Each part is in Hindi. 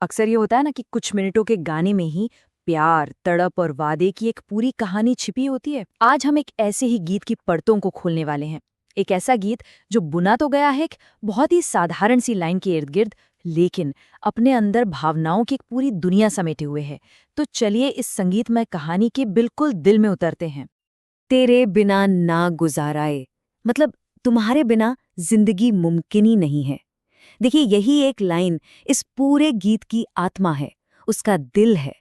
अक्सर ये होता है ना कि कुछ मिनटों के गाने में ही प्यार, तड़प और वादे की एक पूरी कहानी छिपी होती है। आज हम एक ऐसे ही गीत की परतों को खोलने वाले हैं। एक ऐसा गीत जो बुना तो गया है एक बहुत ही साधारण सी लाइन के इर्द गिर्द, लेकिन अपने अंदर भावनाओं की एक पूरी दुनिया समेटे हुए है। तो चलिए इस संगीतमय कहानी के बिल्कुल दिल में उतरते हैं। तेरे बिना ना गुजाराए, मतलब तुम्हारे बिना जिंदगी मुमकिन ही नहीं है। देखिए, यही एक लाइन इस पूरे गीत की आत्मा है, उसका दिल है।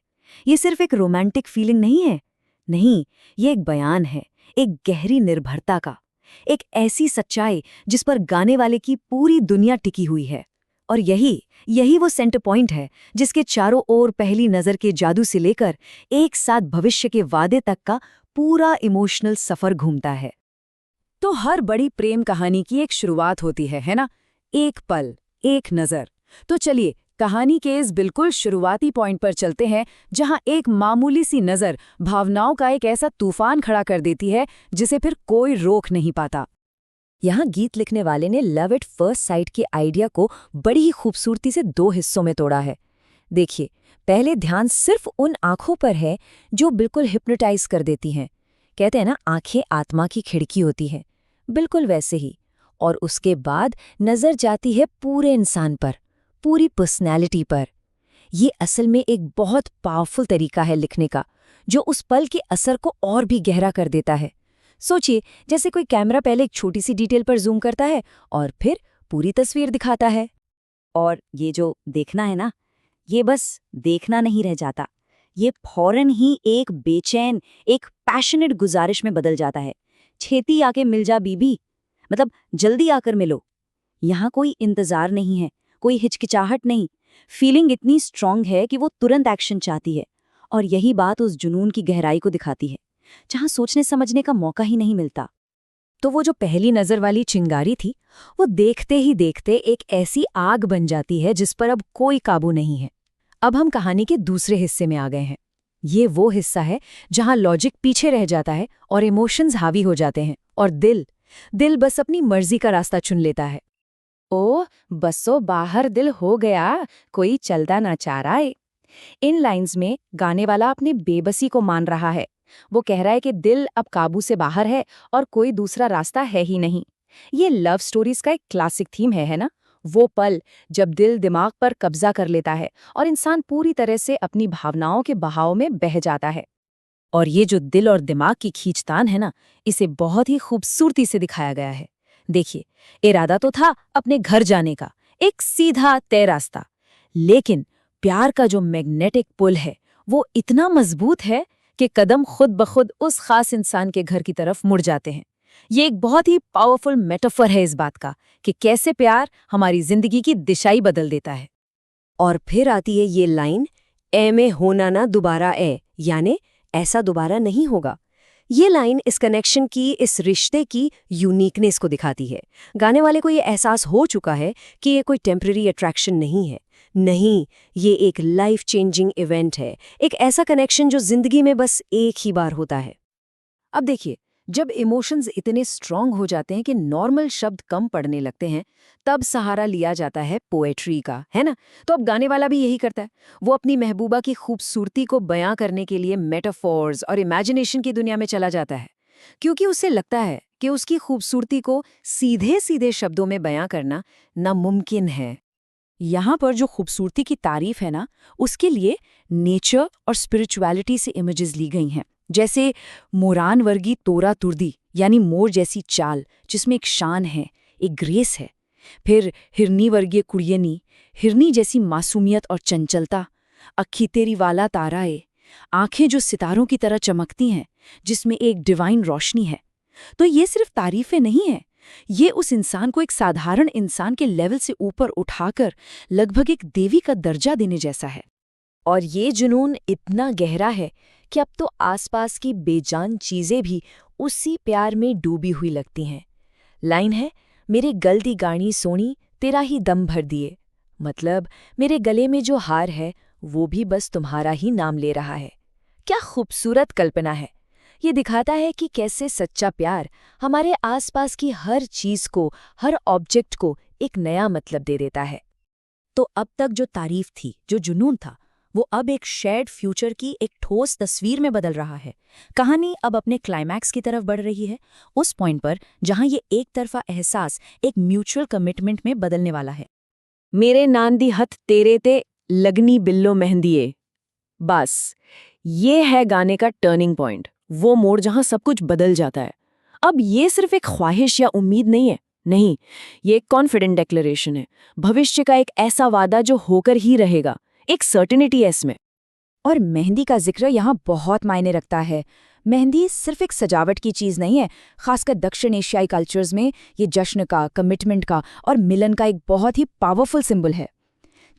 ये सिर्फ एक रोमांटिक फीलिंग नहीं है। नहीं, ये एक बयान है, एक गहरी निर्भरता का, एक ऐसी सच्चाई जिस पर गाने वाले की पूरी दुनिया टिकी हुई है। और यही यही वो सेंटर पॉइंट है जिसके चारों ओर पहली नजर के जादू से लेकर एक साथ भविष्य के वादे तक का पूरा इमोशनल सफर घूमता है। तो हर बड़ी प्रेम कहानी की एक शुरुआत होती है ना? एक पल, एक नजर। तो चलिए कहानी के इस बिल्कुल शुरुआती पॉइंट पर चलते हैं, जहां एक मामूली सी नजर भावनाओं का एक ऐसा तूफान खड़ा कर देती है जिसे फिर कोई रोक नहीं पाता। यहाँ गीत लिखने वाले ने लव एट फर्स्ट साइट के आइडिया को बड़ी ही खूबसूरती से दो हिस्सों में तोड़ा है। देखिए, पहले ध्यान सिर्फ उन आंखों पर है जो बिल्कुल हिप्नोटाइज कर देती हैं। कहते हैं ना, आंखें आत्मा की खिड़की होती है, बिल्कुल वैसे ही। और उसके बाद नजर जाती है पूरे इंसान पर, पूरी पर्सनैलिटी पर। ये असल में एक बहुत पावरफुल तरीका है लिखने का, जो उस पल के असर को और भी गहरा कर देता है। सोचिए, जैसे कोई कैमरा पहले एक छोटी सी डिटेल पर जूम करता है और फिर पूरी तस्वीर दिखाता है। और ये जो देखना है ना, ये बस देखना नहीं रह जाता, ये फौरन ही एक बेचैन, एक पैशनेट गुजारिश में बदल जाता है। छेती आके मिल जा बीबी, मतलब जल्दी आकर मिलो। यहाँ कोई इंतजार नहीं है, कोई हिचकिचाहट नहीं। फीलिंग इतनी स्ट्रांग है कि वो तुरंत एक्शन चाहती है। और यही बात उस जुनून की गहराई को दिखाती है, जहाँ सोचने समझने का मौका ही नहीं मिलता। तो वो जो पहली नजर वाली चिंगारी थी, वो देखते ही देखते एक ऐसी आग बन जाती है जिस पर अब कोई काबू नहीं है। अब हम कहानी के दूसरे हिस्से में आ गए हैं। ये वो हिस्सा है जहां लॉजिक पीछे रह जाता है और इमोशंस हावी हो जाते हैं, और दिल दिल बस अपनी मर्जी का रास्ता चुन लेता है। ओ बसो बाहर दिल हो गया, कोई चलता ना चाह रहा है। इन लाइंस में गाने वाला अपने बेबसी को मान रहा है। वो कह रहा है कि दिल अब काबू से बाहर है और कोई दूसरा रास्ता है ही नहीं। ये लव स्टोरीज का एक क्लासिक थीम है ना? वो पल जब दिल दिमाग पर कब्जा कर लेता है और इंसान पूरी तरह से अपनी भावनाओं के बहाव में बह जाता है। और ये जो दिल और दिमाग की खींचतान है ना, इसे बहुत ही खूबसूरती से दिखाया गया है। देखिए, इरादा तो था अपने घर जाने का, एक सीधा तय रास्ता, लेकिन प्यार का जो मैग्नेटिक पुल है वो इतना मजबूत है कि कदम खुद ब खुद उस खास इंसान के घर की तरफ मुड़ जाते हैं। ये एक बहुत ही पावरफुल मेटाफर है इस बात का कि कैसे प्यार हमारी जिंदगी की दिशा ही बदल देता है। और फिर आती है ये लाइन, ए में होना ना दोबारा ए, यानी ऐसा दोबारा नहीं होगा। ये लाइन इस कनेक्शन की, इस रिश्ते की यूनिकनेस को दिखाती है। गाने वाले को ये एहसास हो चुका है कि ये कोई टेम्पररी अट्रैक्शन नहीं है। नहीं, ये एक लाइफ चेंजिंग इवेंट है, एक ऐसा कनेक्शन जो जिंदगी में बस एक ही बार होता है। अब देखिए, जब इमोशंस इतने स्ट्रांग हो जाते हैं कि नॉर्मल शब्द कम पड़ने लगते हैं, तब सहारा लिया जाता है पोएट्री का, है ना? तो अब गाने वाला भी यही करता है। वो अपनी महबूबा की खूबसूरती को बयां करने के लिए मेटाफोर्स और इमेजिनेशन की दुनिया में चला जाता है, क्योंकि उसे लगता है कि उसकी खूबसूरती को सीधे सीधे शब्दों में बयां करना नामुमकिन है। यहाँ पर जो खूबसूरती की तारीफ है ना, उसके लिए नेचर और स्पिरिचुअलिटी से इमेजेस ली गई हैं। जैसे मोरान वर्गी तोरा तुर्दी, यानी मोर जैसी चाल जिसमें एक शान है, एक ग्रेस है। फिर हिरनी वर्गीय कुड़ियनी, हिरनी जैसी मासूमियत और चंचलता। अक्खी तेरी वाला ताराए, आंखें जो सितारों की तरह चमकती हैं, जिसमें एक डिवाइन रोशनी है। तो ये सिर्फ तारीफें नहीं है, ये उस इंसान को एक साधारण इंसान के लेवल से ऊपर उठाकर लगभग एक देवी का दर्जा देने जैसा है। और ये जुनून इतना गहरा है कि अब तो आसपास की बेजान चीजें भी उसी प्यार में डूबी हुई लगती हैं। लाइन है, मेरे गल दी गाणी सोनी तेरा ही दम भर दिए, मतलब मेरे गले में जो हार है वो भी बस तुम्हारा ही नाम ले रहा है। क्या खूबसूरत कल्पना है! ये दिखाता है कि कैसे सच्चा प्यार हमारे आसपास की हर चीज को, हर ऑब्जेक्ट को एक नया मतलब दे देता है। तो अब तक जो तारीफ थी, जो जुनून था, वो अब एक शेयर्ड फ्यूचर की एक ठोस तस्वीर में बदल रहा है। कहानी अब अपने क्लाइमैक्स की तरफ बढ़ रही है, उस पॉइंट पर जहां ये एक तरफा एहसास एक म्यूचुअल कमिटमेंट में बदलने वाला है। मेरे नांदी हथ तेरे ते लगनी बिल्लो मेहंदिए। बस ये है गाने का टर्निंग पॉइंट, वो मोड़ जहां सब कुछ बदल जाता है। अब ये सिर्फ एक ख्वाहिश या उम्मीद नहीं है, नहीं, ये एक कॉन्फिडेंट डिक्लेरेशन है, भविष्य का एक ऐसा वादा जो होकर ही रहेगा, एक सर्टेनिटी है इसमें। और मेहंदी का जिक्र यहाँ बहुत मायने रखता है। मेहंदी सिर्फ एक सजावट की चीज़ नहीं है, खासकर दक्षिण एशियाई कल्चर्स में ये जश्न का, कमिटमेंट का और मिलन का एक बहुत ही पावरफुल सिंबल है।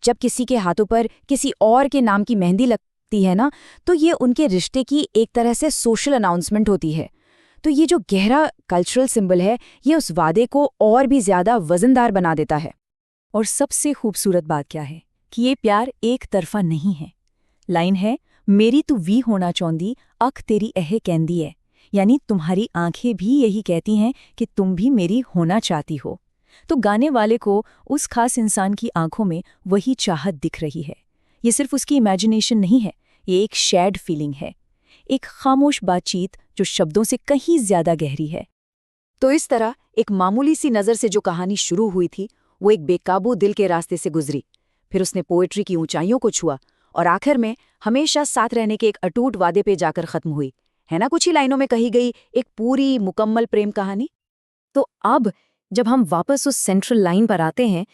जब किसी के हाथों पर किसी और के नाम की मेहंदी लगती है ना, तो ये उनके रिश्ते की एक तरह से सोशल अनाउंसमेंट होती है। तो ये जो गहरा कल्चरल सिंबल है, ये उस वादे को और भी ज़्यादा वजनदार बना देता है। और सबसे खूबसूरत बात क्या है कि ये प्यार एक तरफा नहीं है। लाइन है, मेरी तू वी होना चाहती, अख तेरी एह कहंदी है, यानी तुम्हारी आंखें भी यही कहती हैं कि तुम भी मेरी होना चाहती हो। तो गाने वाले को उस खास इंसान की आंखों में वही चाहत दिख रही है। ये सिर्फ उसकी इमेजिनेशन नहीं है, ये एक शेयर्ड फीलिंग है, एक खामोश बातचीत जो शब्दों से कहीं ज्यादा गहरी है। तो इस तरह एक मामूली सी नज़र से जो कहानी शुरू हुई थी, वो एक बेकाबू दिल के रास्ते से गुजरी, फिर उसने पोएट्री की ऊंचाइयों को छुआ और आखिर में हमेशा साथ रहने के एक अटूट वादे पे जाकर खत्म हुई। है ना, कुछ ही लाइनों में कही गई एक पूरी मुकम्मल प्रेम कहानी। तो अब जब हम वापस उस सेंट्रल लाइन पर आते हैं,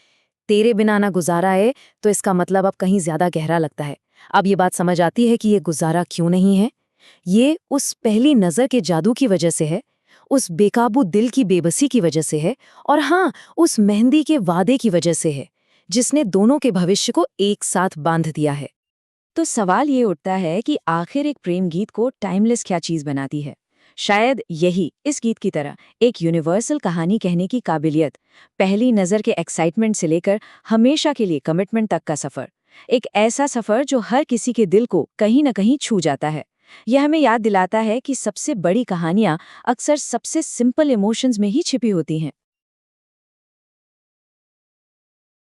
तेरे बिना ना गुजारा है, तो इसका मतलब अब कहीं ज्यादा गहरा लगता है। अब ये बात समझ आती है कि ये गुजारा क्यों नहीं है। ये उस पहली नज़र के जादू की वजह से है, उस बेकाबू दिल की बेबसी की वजह से है, और हाँ, उस मेहंदी के वादे की वजह से है, जिसने दोनों के भविष्य को एक साथ बांध दिया है। तो सवाल ये उठता है कि आखिर एक प्रेम गीत को टाइमलेस क्या चीज़ बनाती है। शायद यही, इस गीत की तरह, एक यूनिवर्सल कहानी कहने की काबिलियत। पहली नज़र के एक्साइटमेंट से लेकर हमेशा के लिए कमिटमेंट तक का सफ़र। एक ऐसा सफ़र जो हर किसी के दिल को कहीं न कहीं छू जाता है। यह हमें याद दिलाता है कि सबसे बड़ी कहानियाँ अक्सर सबसे सिंपल इमोशंस में ही छिपी होती हैं।